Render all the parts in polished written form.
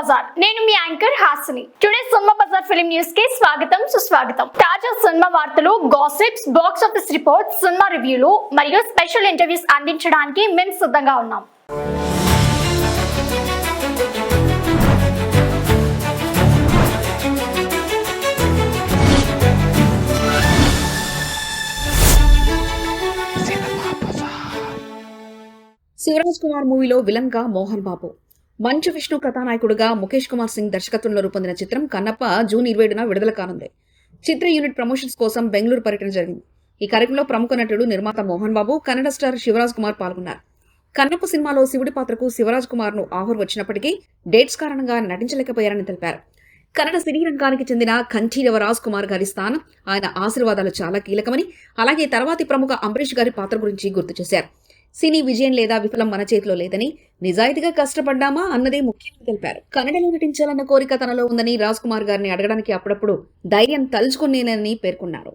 బజార్. నేను మీ anchor Hasini. Today cinema Bazaar film news కి స్వాగతం సుస్వాగతం. తాజా సినిమా వార్తలు, gossips, box office reports, cinema రివ్యూలు మరియు స్పెషల్ ఇంటర్వ్యూస్ అందించడానికి మేము సిద్ధంగా ఉన్నాం. శివరాజ్ కుమార్ మూవీలో విలన్ గా మోహన్ బాబు, మంచు విష్ణు కథానాయకుడుగా ముఖేష్ కుమార్ సింగ్ దర్శకత్వంలో రూపొందిన చిత్రం కన్నప్ప జూన్ 27న విడుదల కానుంది. చిత్ర యూనిట్ ప్రమోషన్స్ కోసం బెంగళూరు పర్యటన జరిగింది. ఈ కార్యక్రమంలో ప్రముఖ నటుడు, నిర్మాత మోహన్ బాబు, కన్నడ స్టార్ శివరాజ్ కుమార్ పాల్గొన్నారు. కన్నప్ప సినిమాలో శివుడి పాత్రకు శివరాజ్ కుమార్ ను ఆఫర్ వచ్చినప్పటికీ డేట్స్ కారణంగా నటించలేకపోయారని తెలిపారు. కన్నడ సినీ రంగానికి చెందిన కంఠీరవ రాజ్ కుమార్ గారి స్థానం, ఆయన ఆశీర్వాదాలు చాలా కీలకమని, అలాగే తర్వాతి ప్రముఖ అంబరీష్ గారి పాత్ర గురించి గుర్తు చేశారు. సినీ విజయం లేదా విఫలం మన చేతిలో లేదని, నిజాయితీగా కష్టపడ్డామా అన్నదే ముఖ్యమని తెలిపారు. కన్నడలో నటించాలన్న కోరిక తనలో ఉందని రాజ్ కుమార్ గారిని అడగడానికి అప్పుడప్పుడు ధైర్యం తలుచుకునేనని పేర్కొన్నారు.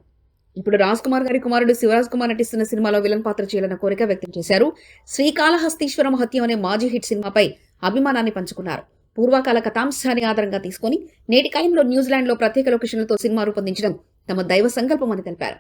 ఇప్పుడు రాజ్ కుమార్ గారి కుమారుడు శివరాజ్ కుమార్ నటిస్తున్న సినిమాలో విలన్ పాత్ర చేయాలన్న కోరిక వ్యక్తం చేశారు. శ్రీకాళహస్తీశ్వర మహత్యం అనే మాజీ హిట్ సినిమాపై అభిమానాన్ని పంచుకున్నారు. పూర్వకాల కథాంశాన్ని ఆధారంగా తీసుకుని నేటి కాలంలో న్యూజిలాండ్ లో ప్రత్యేక లొకేషన్లతో సినిమా రూపొందించడం తమ దైవ సంకల్పమని తెలిపారు.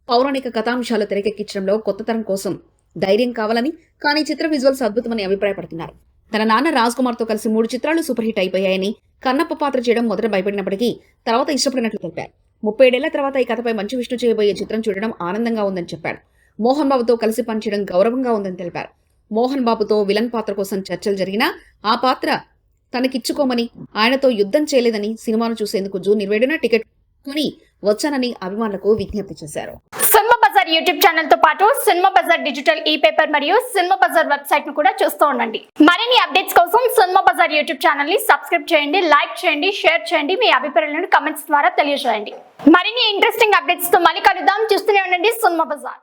పౌరాణిక కథాంశాలు తెరకెక్కించడంలో కొత్త తరం కోసం ధైర్యం కావాలని, కానీ చిత్ర విజువల్స్ అద్భుతమని అభిప్రాయపడుతున్నారు. తన నాన్న రాజ్ కుమార్ తో కలిసి 3 చిత్రాలు సూపర్ హిట్ అయిపోయాయని, కన్నప్ప పాత్ర చేయడం మొదట భయపడినప్పటికీ తర్వాత ఇష్టపడినట్లు తెలిపారు. 37 ఏళ్ల తర్వాత ఈ కథపై మంచు విష్ణు చేయబోయే చిత్రం చూడడం ఆనందంగా ఉందని చెప్పాడు. మోహన్ బాబుతో కలిసి పనిచేయడం గౌరవంగా ఉందని తెలిపారు. మోహన్ బాబుతో విలన్ పాత్ర కోసం చర్చలు జరిగినా ఆ పాత్ర తనకిచ్చుకోమని, ఆయనతో యుద్ధం చేయలేదని, సినిమాను చూసేందుకు జూన్ 27న టికెట్ కొని వచ్చానని అభిమానులకు విజ్ఞప్తి చేశారు. సినిమా బజార్ యూట్యూబ్ ఛానల్ తో పాటు సినిమా బజార్ డిజిటల్ ఈ పేపర్ మరియు సినిమా బజార్ వెబ్సైట్ ను కూడా చూస్తూ ఉండండి. మరిన్ని అప్డేట్స్ కోసం సినిమా బజార్ యూట్యూబ్ ఛానల్ ని సబ్స్క్రైబ్ చేయండి, లైక్ చేయండి, షేర్ చేయండి, మీ అభిప్రాయాలను కమెంట్స్ ద్వారా తెలియజేయండి. మరిన్ని ఇంట్రెస్టింగ్ అప్డేట్స్ తో మళ్ళీ కలుద్దాం. చూస్తూనే ఉండండి సినిమా బజార్.